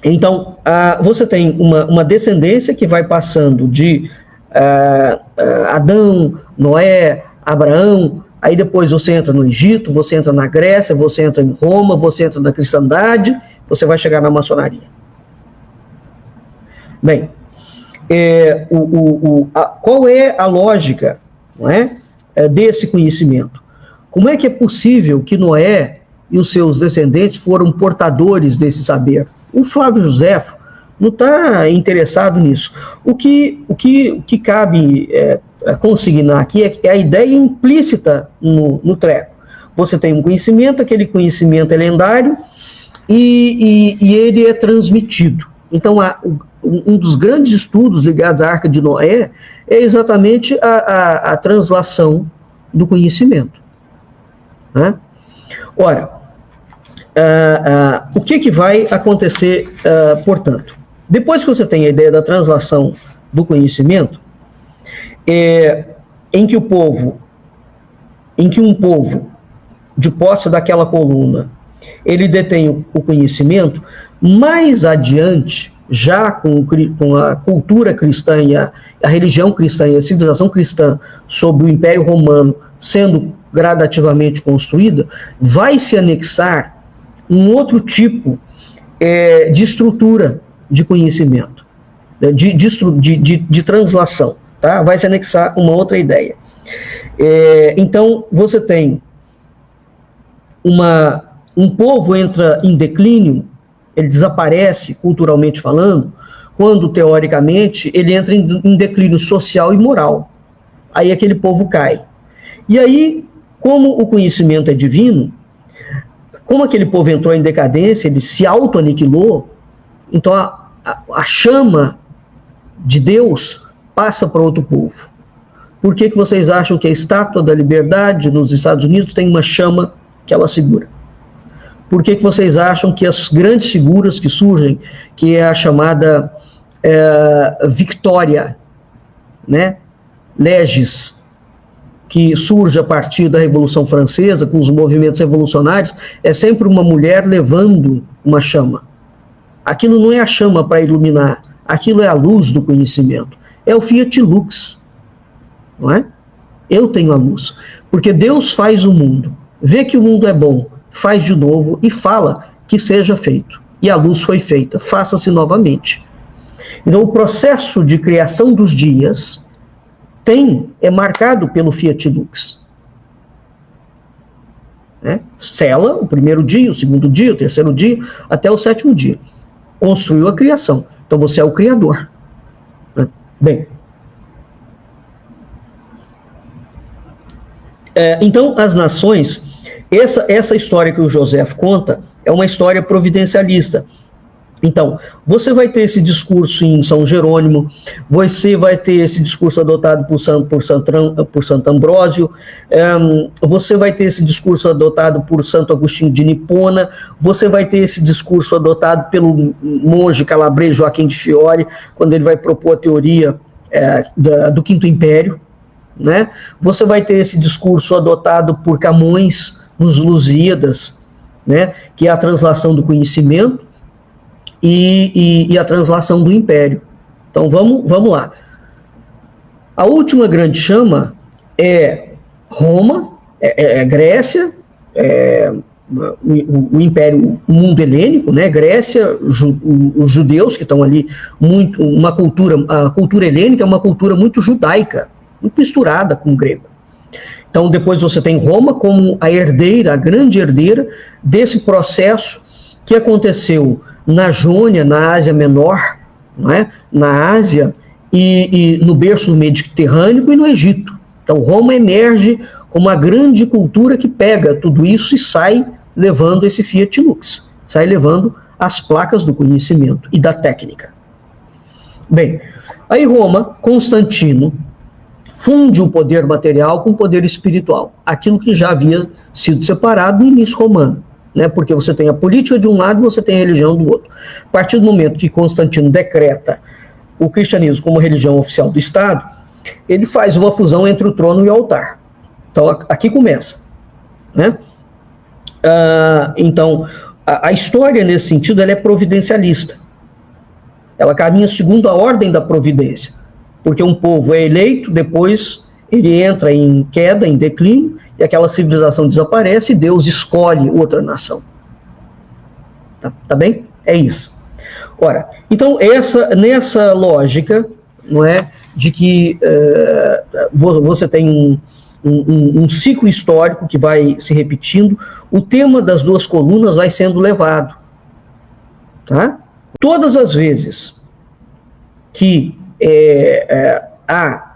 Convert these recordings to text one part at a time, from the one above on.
Então, você tem uma descendência que vai passando de Adão, Noé, Abraão, aí depois você entra no Egito, você entra na Grécia, você entra em Roma, você entra na cristandade, você vai chegar na maçonaria. Bem, qual é a lógica, não é, desse conhecimento? Como é que é possível que Noé e os seus descendentes foram portadores desse saber? O Flávio Joséfo não está interessado nisso. O que cabe consignar aqui é a ideia implícita no treco. Você tem um conhecimento, aquele conhecimento é lendário e ele é transmitido. Então, um dos grandes estudos ligados à Arca de Noé é exatamente a translação do conhecimento. Né? Ora, o que vai acontecer, portanto? Depois que você tem a ideia da translação do conhecimento, em que um povo, de posse daquela coluna, ele detém o conhecimento, mais adiante, já com a cultura cristã e a religião cristã e a civilização cristã sob o Império Romano sendo gradativamente construída, vai se anexar um outro tipo de estrutura de conhecimento, de translação, tá? Vai se anexar uma outra ideia. Então, você tem um povo entra em declínio, ele desaparece, culturalmente falando, quando, teoricamente, ele entra em declínio social e moral. Aí aquele povo cai. E aí, como o conhecimento é divino, como aquele povo entrou em decadência, ele se auto-aniquilou, então a chama de Deus passa para outro povo. Por que vocês acham que a Estátua da Liberdade nos Estados Unidos tem uma chama que ela segura? Por que vocês acham que as grandes figuras que surgem, que é a chamada Victória, né? Legis, que surge a partir da Revolução Francesa, com os movimentos revolucionários, é sempre uma mulher levando uma chama. Aquilo não é a chama para iluminar, aquilo é a luz do conhecimento. É o Fiat Lux, não é? Eu tenho a luz. Porque Deus faz o mundo, vê que o mundo é bom, faz de novo e fala que seja feito. E a luz foi feita, faça-se novamente. Então, o processo de criação dos dias é marcado pelo Fiat Lux. Sela o primeiro dia, o segundo dia, o terceiro dia, até o sétimo dia. Construiu a criação. Então, você é o criador. Bem. Então, as nações, essa história que o Joséfo conta é uma história providencialista. Então, você vai ter esse discurso em São Jerônimo, você vai ter esse discurso adotado por Santo Ambrósio, você vai ter esse discurso adotado por Santo Agostinho de Nipona, você vai ter esse discurso adotado pelo monge calabrês Joaquim de Fiore, quando ele vai propor a teoria do Quinto Império, né? Você vai ter esse discurso adotado por Camões, nos Lusíadas, né? Que é a translação do conhecimento, e a translação do império. Então, vamos lá. A última grande chama é Roma, Grécia, o império, o mundo helênico, né? Grécia, os judeus que estão ali, a cultura helênica é uma cultura muito judaica, muito misturada com o grego. Então, depois você tem Roma como a grande herdeira desse processo que aconteceu na Jônia, na Ásia Menor, não é? Na Ásia e no berço mediterrâneo e no Egito. Então, Roma emerge como uma grande cultura que pega tudo isso e sai levando esse Fiat Lux, sai levando as placas do conhecimento e da técnica. Bem, aí Roma, Constantino, funde o poder material com o poder espiritual, aquilo que já havia sido separado no início romano. Né, porque você tem a política de um lado e você tem a religião do outro. A partir do momento que Constantino decreta o cristianismo como religião oficial do Estado, ele faz uma fusão entre o trono e o altar. Então, aqui começa. Né? Então, a história, nesse sentido, ela é providencialista. ela caminha segundo a ordem da providência, porque um povo é eleito, depois ele entra em queda, em declínio, e aquela civilização desaparece e Deus escolhe outra nação. Tá bem? É isso. Ora, então nessa lógica, não é, de que você tem um ciclo histórico que vai se repetindo, o tema das duas colunas vai sendo levado. Tá? Todas as vezes que há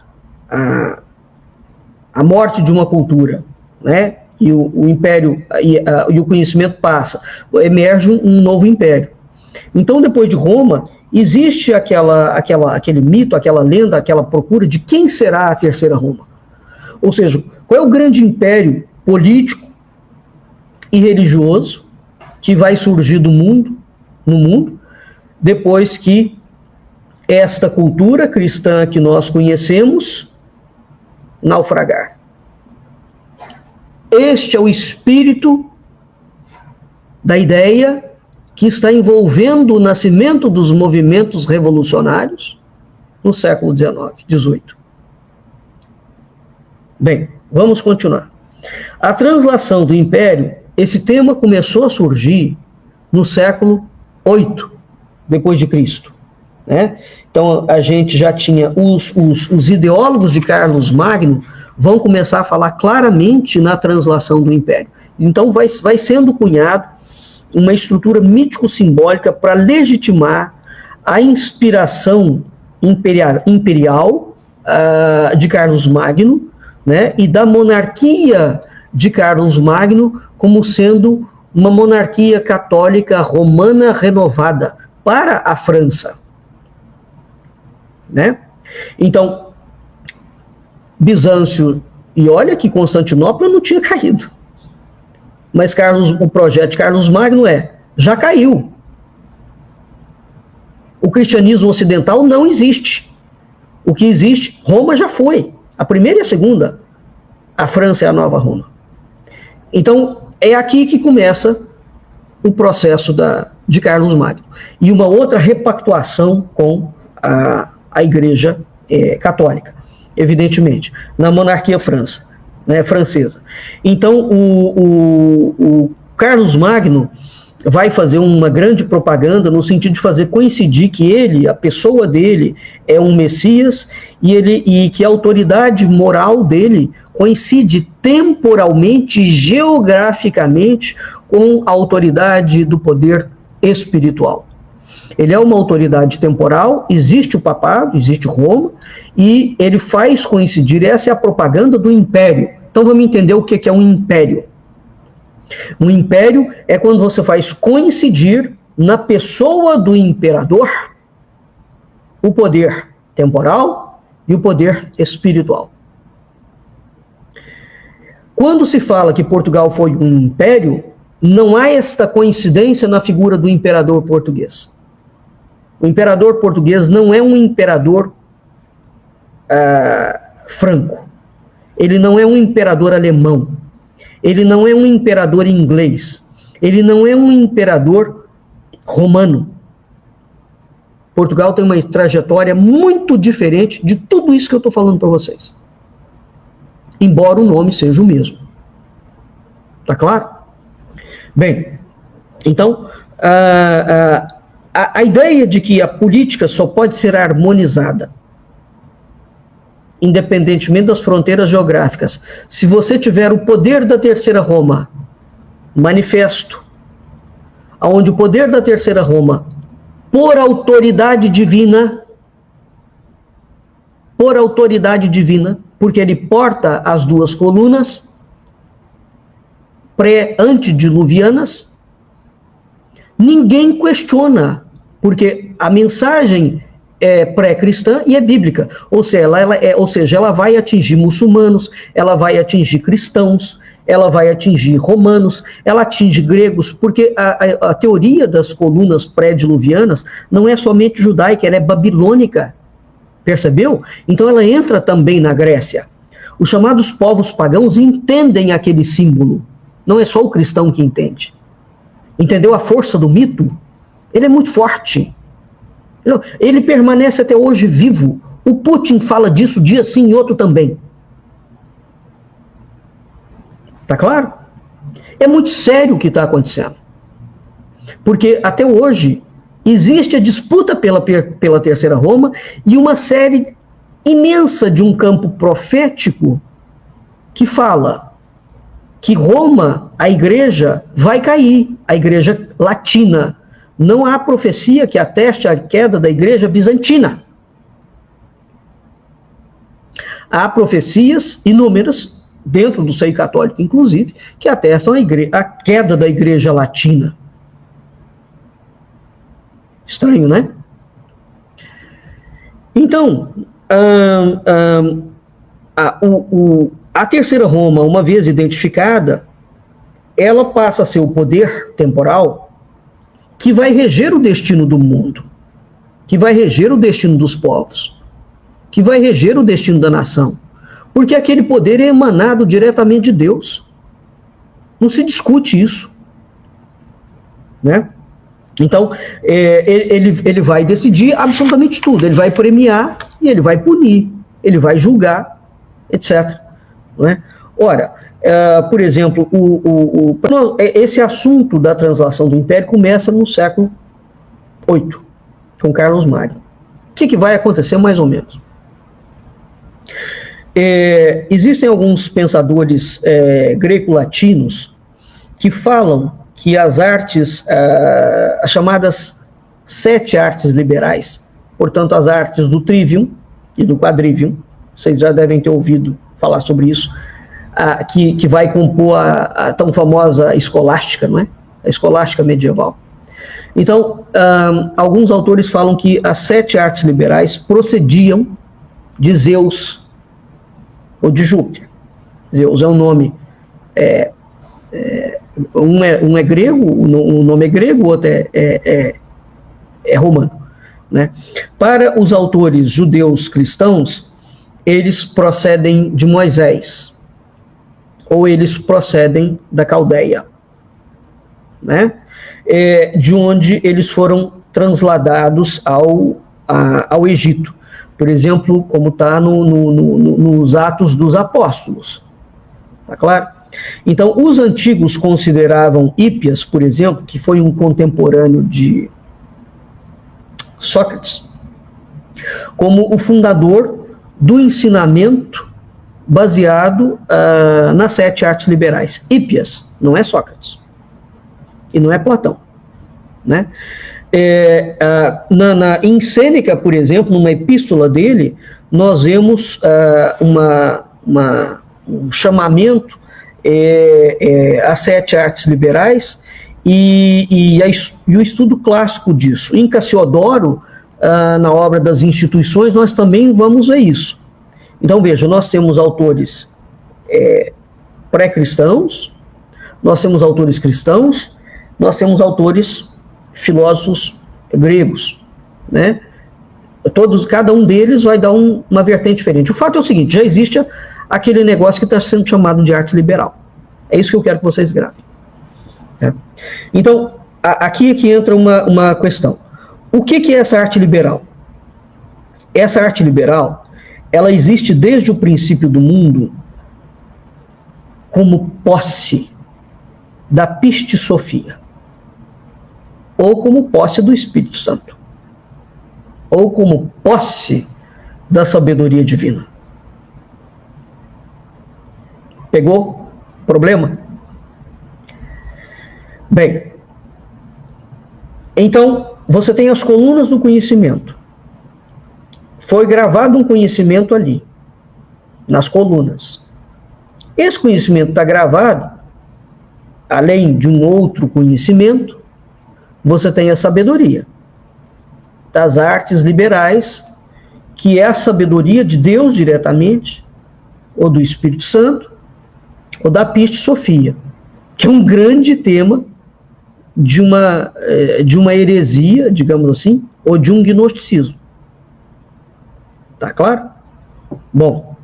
a morte de uma cultura, né, e o império e o conhecimento passa, emerge um novo império. Então, depois de Roma, existe aquele mito, aquela lenda, aquela procura de quem será a terceira Roma. Ou seja, qual é o grande império político e religioso que vai surgir no mundo, depois que esta cultura cristã que nós conhecemos naufragar. Este é o espírito da ideia que está envolvendo o nascimento dos movimentos revolucionários no século XIX, XVIII. Bem, vamos continuar. A translação do império, esse tema começou a surgir no século VIII, depois de Cristo, né? Então, a gente já tinha os ideólogos de Carlos Magno vão começar a falar claramente na translação do império. Então, vai sendo cunhado uma estrutura mítico-simbólica para legitimar a inspiração imperial de Carlos Magno, né, e da monarquia de Carlos Magno como sendo uma monarquia católica romana renovada para a França. Né? Então, Bizâncio, e olha que Constantinopla não tinha caído. Mas o projeto de Carlos Magno já caiu. O cristianismo ocidental não existe. O que existe, Roma já foi. A primeira e a segunda. A França é a nova Roma. Então, é aqui que começa o processo de Carlos Magno. E uma outra repactuação com a Igreja Católica, evidentemente, na monarquia francesa. Então, o Carlos Magno vai fazer uma grande propaganda no sentido de fazer coincidir que a pessoa dele é um Messias e que a autoridade moral dele coincide temporalmente e geograficamente com a autoridade do poder espiritual. Ele é uma autoridade temporal, existe o papado, existe Roma, e ele faz coincidir, essa é a propaganda do império. Então vamos entender o que é um império. Um império é quando você faz coincidir na pessoa do imperador o poder temporal e o poder espiritual. Quando se fala que Portugal foi um império, não há esta coincidência na figura do imperador português. O imperador português não é um imperador franco. Ele não é um imperador alemão. Ele não é um imperador inglês. Ele não é um imperador romano. Portugal tem uma trajetória muito diferente de tudo isso que eu estou falando para vocês. Embora o nome seja o mesmo. Tá claro? Bem, então, a ideia de que a política só pode ser harmonizada, independentemente das fronteiras geográficas, se você tiver o poder da Terceira Roma manifesto, onde o poder da Terceira Roma, por autoridade divina, porque ele porta as duas colunas pré-antediluvianas, ninguém questiona, porque a mensagem é pré-cristã e é bíblica, ou seja, ela vai atingir muçulmanos, ela vai atingir cristãos, ela vai atingir romanos, ela atinge gregos, porque a teoria das colunas pré-diluvianas não é somente judaica, ela é babilônica, percebeu? Então ela entra também na Grécia. Os chamados povos pagãos entendem aquele símbolo, não é só o cristão que entende. Entendeu a força do mito? Ele é muito forte. Ele permanece até hoje vivo. O Putin fala disso dia sim e outro também. Tá claro? É muito sério o que está acontecendo. Porque até hoje existe a disputa pela Terceira Roma e uma série imensa de um campo profético que fala que Roma, a igreja, vai cair, a igreja latina. Não há profecia que ateste a queda da igreja bizantina. Há profecias inúmeras, dentro do seio católico inclusive, que atestam a queda da igreja latina. Estranho, né? Então, a Terceira Roma, uma vez identificada, ela passa a ser o poder temporal que vai reger o destino do mundo, que vai reger o destino dos povos, que vai reger o destino da nação, porque aquele poder é emanado diretamente de Deus. Não se discute isso, né? Então, ele vai decidir absolutamente tudo, ele vai premiar e ele vai punir, ele vai julgar, etc. Não é? Ora, por exemplo, esse assunto da translação do Império começa no século VIII, com Carlos Magno. O que vai acontecer mais ou menos? Existem alguns pensadores greco-latinos que falam que as artes, as chamadas 7 artes liberais, portanto as artes do trivium e do quadrivium, vocês já devem ter ouvido falar sobre isso, que vai compor a tão famosa escolástica, não é? A escolástica medieval. Então, alguns autores falam que as 7 artes liberais procediam de Zeus ou de Júpiter. Zeus é um nome, um é grego, o nome é grego, o outro é romano, né? Para os autores judeus cristãos, eles procedem de Moisés, ou eles procedem da Caldeia, né? De onde eles foram transladados ao Egito. Por exemplo, como está nos Atos dos Apóstolos. Tá claro? Então, os antigos consideravam Hípias, por exemplo, que foi um contemporâneo de Sócrates, como o fundador do ensinamento baseado nas 7 artes liberais. Hípias, não é Sócrates. E não é Platão, né? Em Sêneca, por exemplo, numa epístola dele, nós vemos um chamamento às 7 artes liberais e o estudo clássico disso. Em Cassiodoro, na obra das instituições, nós também vamos ver isso. Então, veja, nós temos autores pré-cristãos, nós temos autores cristãos, nós temos autores filósofos gregos, né? Cada um deles vai dar uma vertente diferente. O fato é o seguinte, já existe aquele negócio que está sendo chamado de arte liberal. É isso que eu quero que vocês gravem. Tá? Então, aqui é que entra uma questão. O que é essa arte liberal? Essa arte liberal, ela existe desde o princípio do mundo como posse da Pistis Sophia, ou como posse do Espírito Santo, ou como posse da sabedoria divina. Pegou? Problema? Bem, então, você tem as colunas do conhecimento. Foi gravado um conhecimento ali, nas colunas. Esse conhecimento está gravado, além de um outro conhecimento, você tem a sabedoria das artes liberais, que é a sabedoria de Deus diretamente, ou do Espírito Santo, ou da Pistis Sophia, que é um grande tema de uma heresia, digamos assim, ou de um gnosticismo. Tá claro? Bom,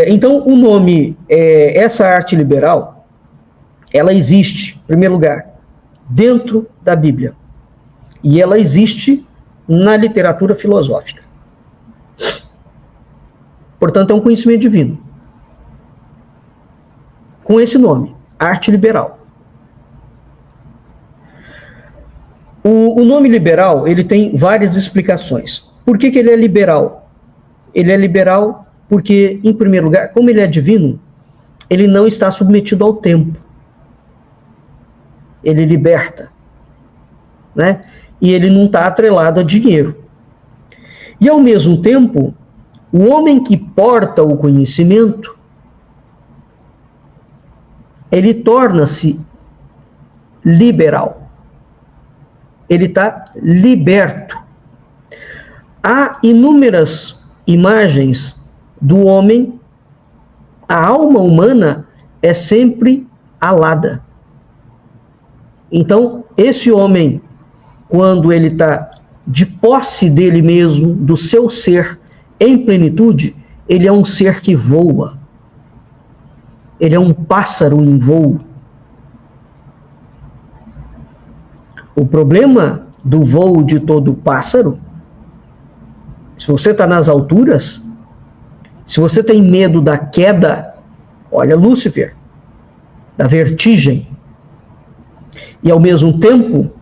então o nome, essa arte liberal, ela existe, em primeiro lugar, dentro da Bíblia. E ela existe na literatura filosófica. Portanto, é um conhecimento divino. Com esse nome, arte liberal. O nome liberal, ele tem várias explicações. Por que ele é liberal? Ele é liberal porque, em primeiro lugar, como ele é divino, ele não está submetido ao tempo. Ele liberta, né? E ele não está atrelado a dinheiro. E, ao mesmo tempo, o homem que porta o conhecimento, ele torna-se liberal. Ele está liberto. Há inúmeras imagens do homem, a alma humana é sempre alada. Então, esse homem, quando ele está de posse dele mesmo, do seu ser em plenitude, ele é um ser que voa. Ele é um pássaro em voo. O problema do voo de todo pássaro, se você está nas alturas, se você tem medo da queda, olha Lúcifer, da vertigem, e ao mesmo tempo,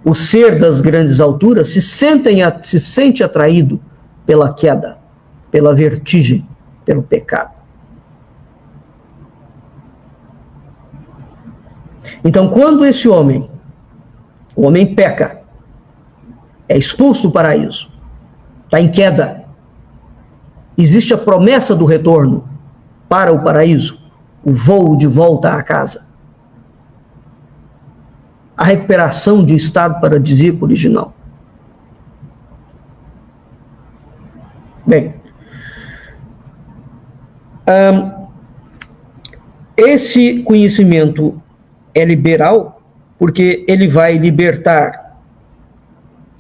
o ser das grandes alturas se sente atraído pela queda, pela vertigem, pelo pecado. Então, quando esse homem, o homem peca, é expulso do paraíso, está em queda, existe a promessa do retorno para o paraíso, o voo de volta à casa, a recuperação de um estado paradisíaco original. Bem, esse conhecimento é liberal porque ele vai libertar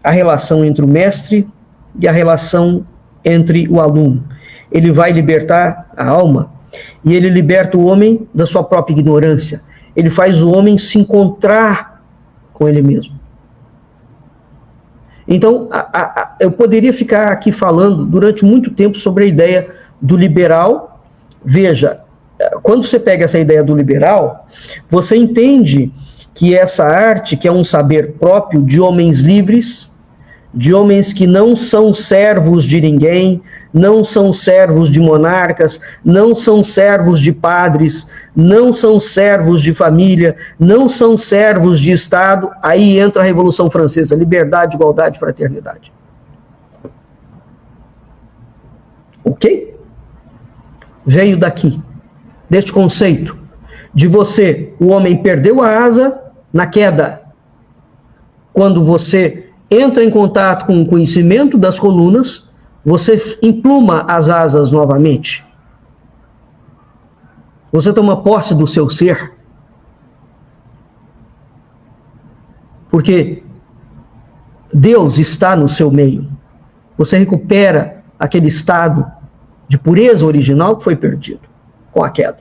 a relação entre o mestre e a relação entre o aluno. Ele vai libertar a alma e ele liberta o homem da sua própria ignorância. Ele faz o homem se encontrar com ele mesmo. Então, eu poderia ficar aqui falando durante muito tempo sobre a ideia do liberal. Veja, quando você pega essa ideia do liberal, você entende que essa arte, que é um saber próprio de homens livres, de homens que não são servos de ninguém, não são servos de monarcas, não são servos de padres, não são servos de família, não são servos de Estado. Aí entra a Revolução Francesa, liberdade, igualdade, fraternidade. Ok? Veio daqui, deste conceito de você, o homem perdeu a asa na queda. Quando você entra em contato com o conhecimento das colunas, você empluma as asas novamente. Você toma posse do seu ser. Porque Deus está no seu meio. Você recupera aquele estado de pureza original que foi perdido com a queda.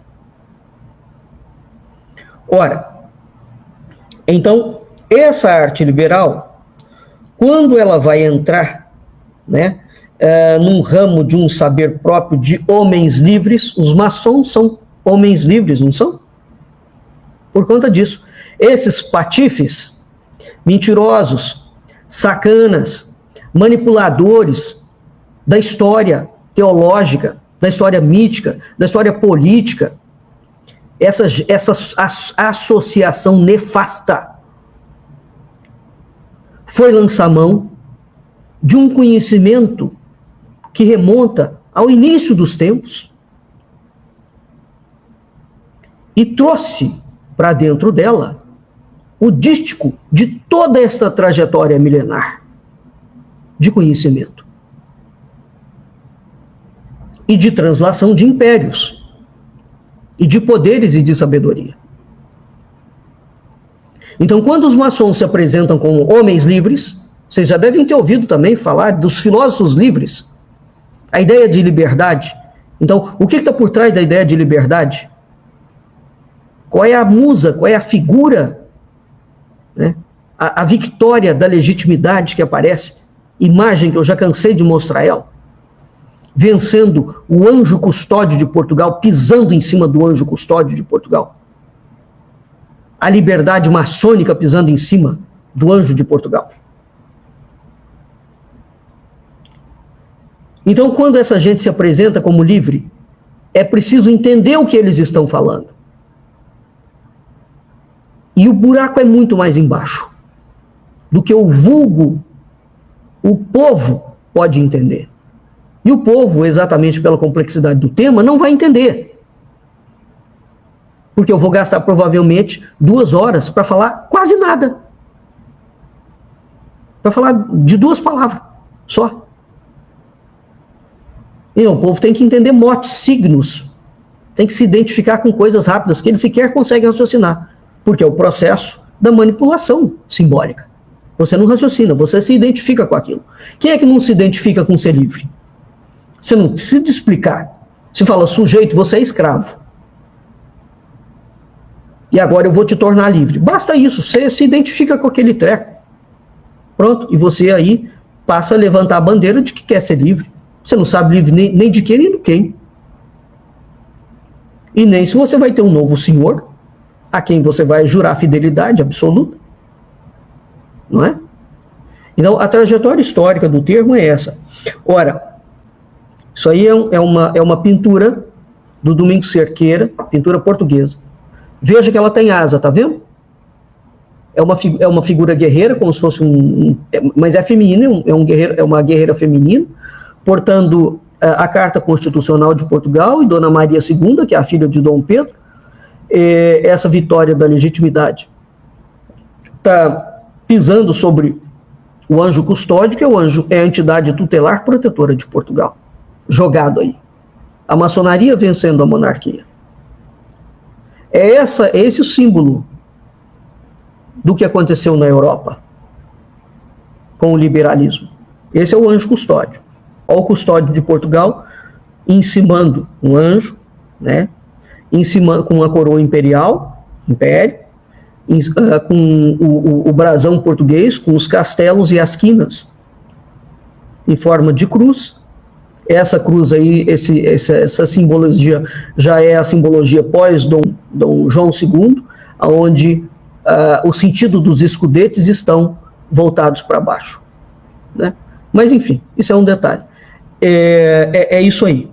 Ora, então, essa arte liberal, quando ela vai entrar, né, num ramo de um saber próprio de homens livres, os maçons são homens livres, não são? Por conta disso. Esses patifes, mentirosos, sacanas, manipuladores da história teológica, da história mítica, da história política, essa associação nefasta foi lançar mão de um conhecimento que remonta ao início dos tempos e trouxe para dentro dela o dístico de toda esta trajetória milenar de conhecimento e de translação de impérios e de poderes e de sabedoria. Então, quando os maçons se apresentam como homens livres, vocês já devem ter ouvido também falar dos filósofos livres, a ideia de liberdade. Então, o que está por trás da ideia de liberdade? Qual é a musa, qual é a figura, né? A vitória da legitimidade que aparece imagem que eu já cansei de mostrar ela, vencendo o anjo custódio de Portugal, pisando em cima do anjo custódio de Portugal. A liberdade maçônica pisando em cima do anjo de Portugal. Então, quando essa gente se apresenta como livre, é preciso entender o que eles estão falando. E o buraco é muito mais embaixo do que o vulgo, o povo pode entender. E o povo, exatamente pela complexidade do tema, não vai entender. Porque eu vou gastar provavelmente 2 horas para falar quase nada. Para falar de 2 palavras só. E o povo tem que entender motes, signos. Tem que se identificar com coisas rápidas que ele sequer consegue raciocinar. Porque é o processo da manipulação simbólica. Você não raciocina, você se identifica com aquilo. Quem é que não se identifica com ser livre? Você não precisa explicar. Você fala, sujeito, você é escravo. E agora eu vou te tornar livre. Basta isso, você se identifica com aquele treco. Pronto, e você aí passa a levantar a bandeira de que quer ser livre. Você não sabe livre nem de quem, nem do quem. E nem se você vai ter um novo senhor, a quem você vai jurar fidelidade absoluta. Não é? Então, a trajetória histórica do termo é essa. Ora, isso aí é uma pintura do Domingos Cerqueira, pintura portuguesa. Veja que ela tem asa, tá vendo? É uma figura guerreira, como se fosse mas é feminina, é uma guerreira feminina, portando a Carta Constitucional de Portugal e Dona Maria II, que é a filha de Dom Pedro, essa vitória da legitimidade. Está pisando sobre o anjo custódio, que é a entidade tutelar protetora de Portugal. Jogado aí. A maçonaria vencendo a monarquia. É esse o símbolo do que aconteceu na Europa com o liberalismo. Esse é o anjo custódio. Olha o custódio de Portugal encimando um anjo, né? Encimando com uma coroa imperial, império, com o brasão português, com os castelos e as quinas em forma de cruz. Essa cruz aí, essa simbologia já é a simbologia pós-Dom João II, onde o sentido dos escudetes estão voltados para baixo. Né? Mas, enfim, isso é um detalhe. É isso aí.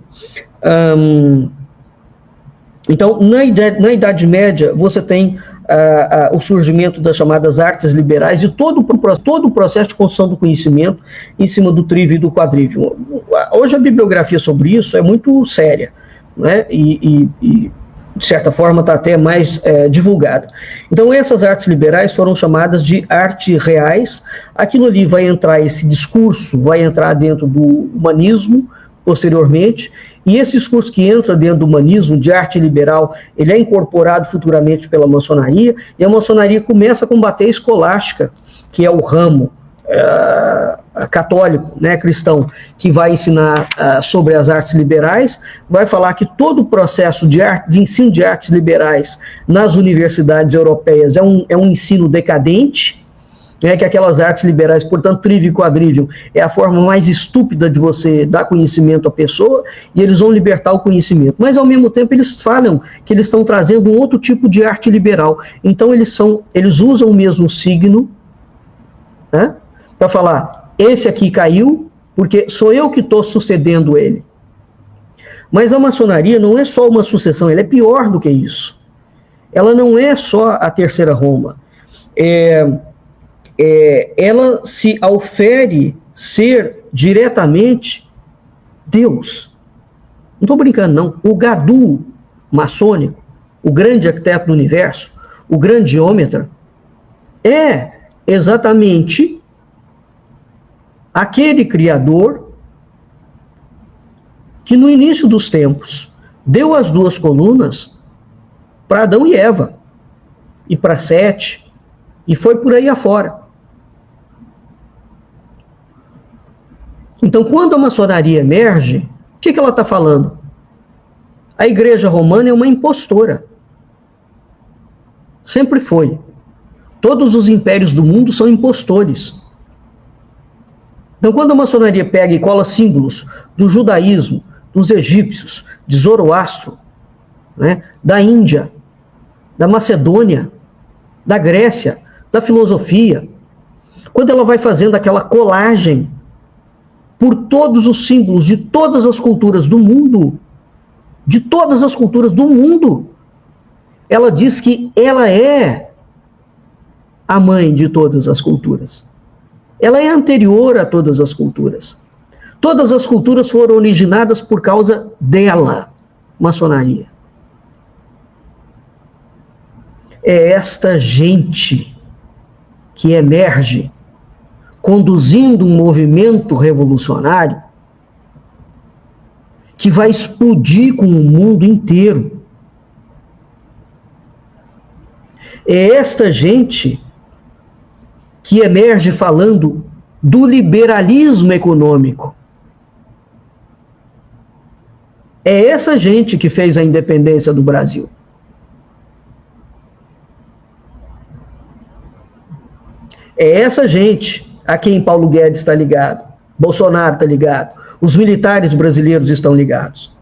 Então, na Idade Média, você tem o surgimento das chamadas artes liberais e todo o processo de construção do conhecimento em cima do trívio e do quadrívio. Hoje a bibliografia sobre isso é muito séria, né? E de certa forma está até mais divulgada. Então essas artes liberais foram chamadas de artes reais. Aquilo ali vai entrar, esse discurso vai entrar dentro do humanismo posteriormente, e esse discurso que entra dentro do humanismo, de arte liberal, ele é incorporado futuramente pela maçonaria, e a maçonaria começa a combater a escolástica, que é o ramo católico, né, cristão, que vai ensinar sobre as artes liberais, vai falar que todo o processo de ensino de artes liberais nas universidades europeias é um ensino decadente, que aquelas artes liberais, portanto, trívio e quadrívio, é a forma mais estúpida de você dar conhecimento à pessoa, e eles vão libertar o conhecimento. Mas, ao mesmo tempo, eles falam que eles estão trazendo um outro tipo de arte liberal. Então, eles usam o mesmo signo, né, para falar, esse aqui caiu, porque sou eu que estou sucedendo ele. Mas a maçonaria não é só uma sucessão, ela é pior do que isso. Ela não é só a Terceira Roma. Ela se aufere ser diretamente Deus. Não estou brincando, não. O Gadu maçônico, o grande arquiteto do universo, o grande geômetra, é exatamente aquele criador que no início dos tempos deu as 2 colunas para Adão e Eva, e para Sete, e foi por aí afora. Então, quando a maçonaria emerge, o que ela está falando? A Igreja Romana é uma impostora. Sempre foi. Todos os impérios do mundo são impostores. Então, quando a maçonaria pega e cola símbolos do judaísmo, dos egípcios, de Zoroastro, né, da Índia, da Macedônia, da Grécia, da filosofia, quando ela vai fazendo aquela colagem por todos os símbolos de todas as culturas do mundo, ela diz que ela é a mãe de todas as culturas. Ela é anterior a todas as culturas. Todas as culturas foram originadas por causa dela, maçonaria. É esta gente que emerge conduzindo um movimento revolucionário que vai explodir com o mundo inteiro. É esta gente que emerge falando do liberalismo econômico. É essa gente que fez a independência do Brasil. É essa gente a quem Paulo Guedes está ligado, Bolsonaro está ligado, os militares brasileiros estão ligados.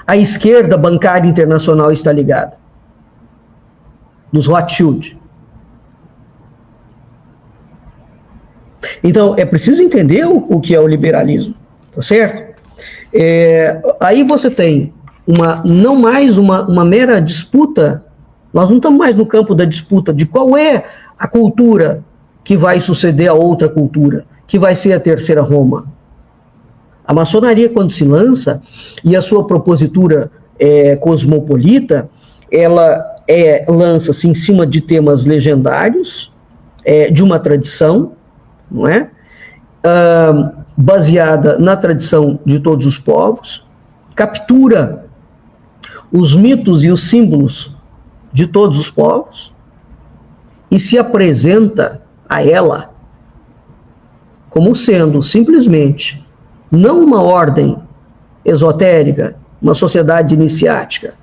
A esquerda bancária internacional está ligada, dos Rothschild. Então, é preciso entender o que é o liberalismo, tá certo? Aí você tem não mais uma mera disputa, nós não estamos mais no campo da disputa de qual é a cultura que vai suceder a outra cultura, que vai ser a terceira Roma. A maçonaria, quando se lança, e a sua propositura cosmopolita, ela lança-se em cima de temas legendários, de uma tradição, não é? Baseada na tradição de todos os povos, captura os mitos e os símbolos de todos os povos e se apresenta a ela como sendo simplesmente não uma ordem esotérica, uma sociedade iniciática.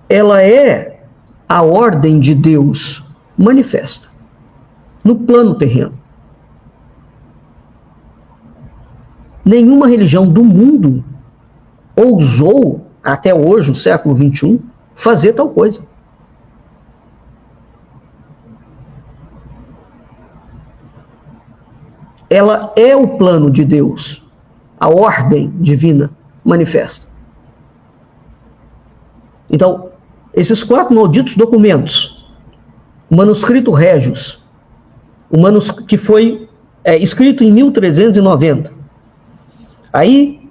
Ela é a ordem de Deus manifesta no plano terreno. Nenhuma religião do mundo ousou, até hoje, no século XXI, fazer tal coisa. Ela é o plano de Deus, a ordem divina manifesta. Então, esses 4 malditos documentos, o manuscrito Regius, que foi escrito em 1390, aí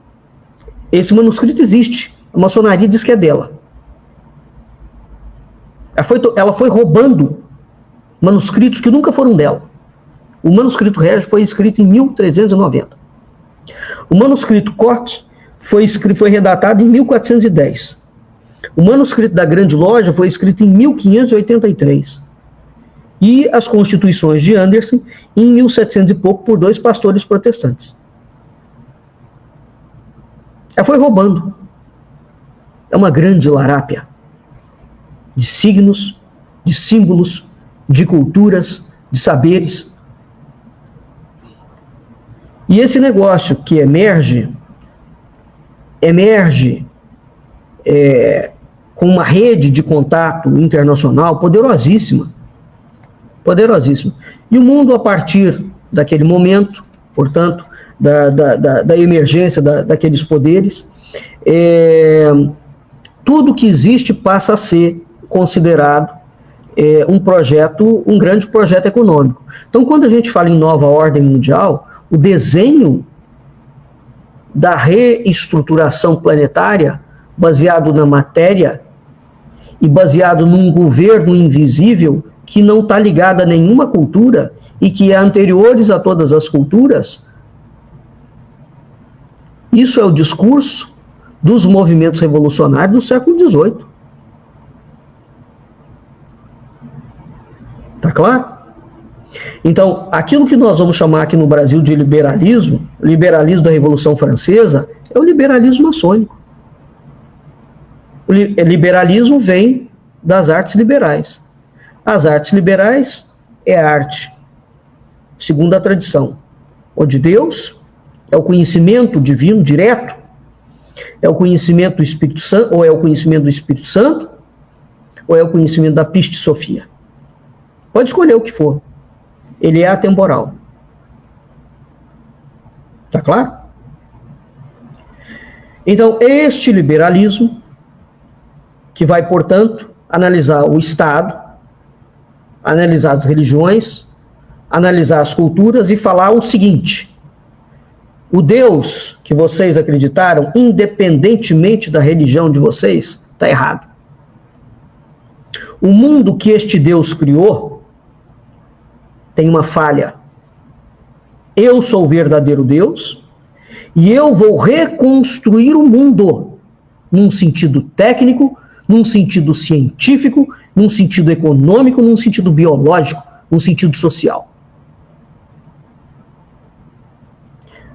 esse manuscrito existe, a maçonaria diz que é dela. Ela foi roubando manuscritos que nunca foram dela. O manuscrito Regius foi escrito em 1390. O manuscrito Koch foi redatado em 1410. O manuscrito da Grande Loja foi escrito em 1583. E as Constituições de Anderson em 1700 e pouco por 2 pastores protestantes. Ela foi roubando. É uma grande larápia de signos, de símbolos, de culturas, de saberes. E esse negócio que emerge com uma rede de contato internacional poderosíssima. E o mundo, a partir daquele momento, portanto, da emergência daqueles poderes, tudo que existe passa a ser considerado um grande projeto econômico. Então, quando a gente fala em nova ordem mundial, o desenho da reestruturação planetária, baseado na matéria e baseado num governo invisível que não está ligado a nenhuma cultura e que é anteriores a todas as culturas, isso é o discurso dos movimentos revolucionários do século XVIII. Tá claro? Então, aquilo que nós vamos chamar aqui no Brasil de liberalismo da Revolução Francesa, é o liberalismo maçônico. O liberalismo vem das artes liberais. As artes liberais é a arte segundo a tradição, ou de Deus, é o conhecimento divino direto, é o conhecimento do Espírito Santo, ou é o conhecimento do Espírito Santo, ou é o conhecimento da Piste Sofia. Pode escolher o que for. Ele é atemporal. Tá claro? Então, este liberalismo, que vai, portanto, analisar o Estado, analisar as religiões, analisar as culturas e falar o seguinte: o Deus que vocês acreditaram, independentemente da religião de vocês, está errado. O mundo que este Deus criou tem uma falha. Eu sou o verdadeiro Deus e eu vou reconstruir o mundo num sentido técnico, num sentido científico, num sentido econômico, num sentido biológico, num sentido social.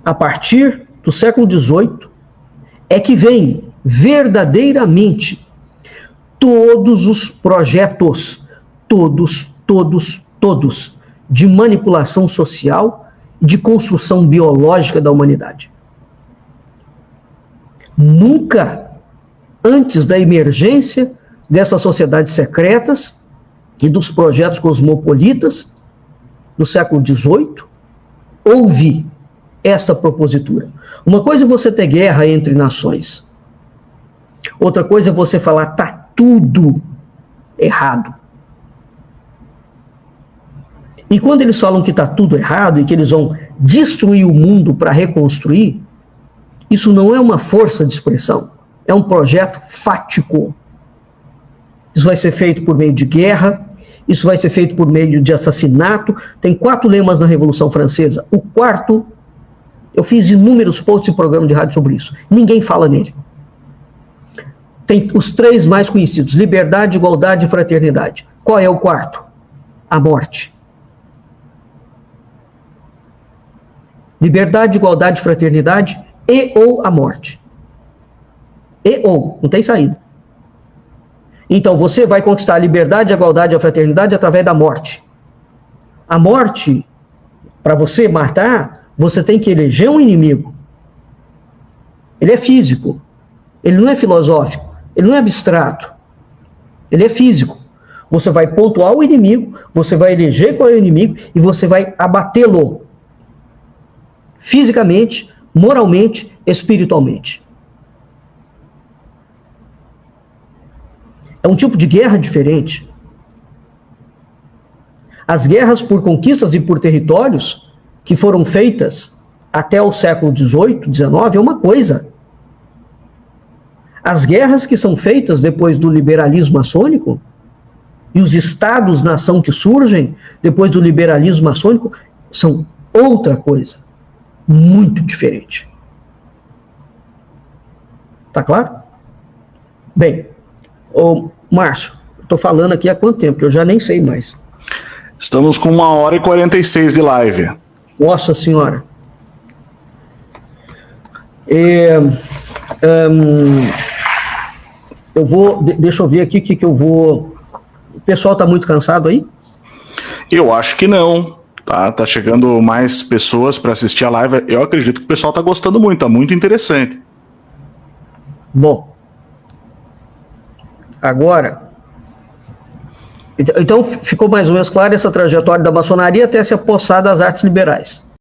A partir do século XVIII é que vem verdadeiramente todos os projetos, todos, de manipulação social, de construção biológica da humanidade. Nunca antes da emergência dessas sociedades secretas e dos projetos cosmopolitas do século XVIII, houve essa propositura. Uma coisa é você ter guerra entre nações. Outra coisa é você falar, tá tudo errado. E quando eles falam que tá tudo errado e que eles vão destruir o mundo para reconstruir, isso não é uma força de expressão, é um projeto fático. Isso vai ser feito por meio de guerra, isso vai ser feito por meio de assassinato. Tem 4 lemas na Revolução Francesa. O quarto, eu fiz inúmeros posts e programas de rádio sobre isso. Ninguém fala nele. Tem os 3 mais conhecidos: liberdade, igualdade e fraternidade. Qual é o quarto? A morte. Liberdade, igualdade, fraternidade e ou a morte. E ou, não tem saída. Então você vai conquistar a liberdade, a igualdade e a fraternidade através da morte. A morte, para você matar, você tem que eleger um inimigo. Ele é físico, ele não é filosófico, ele não é abstrato, ele é físico. Você vai pontuar o inimigo, você vai eleger qual é o inimigo e você vai abatê-lo. Fisicamente, moralmente, espiritualmente. É um tipo de guerra diferente. As guerras por conquistas e por territórios que foram feitas até o século XVIII, XIX, é uma coisa. As guerras que são feitas depois do liberalismo maçônico e os estados-nação que surgem depois do liberalismo maçônico são outra coisa. Muito diferente. Tá claro? Bem, ô Márcio, estou falando aqui há quanto tempo, que eu já nem sei mais. Estamos com 1h46 de live. Nossa Senhora. Eu vou, deixa eu ver aqui o que eu vou... O pessoal está muito cansado aí? Eu acho que não. Tá chegando mais pessoas para assistir a live. Eu acredito que o pessoal tá gostando muito, tá muito interessante. Bom, agora, então ficou mais ou menos clara essa trajetória da maçonaria até se apossar das artes liberais.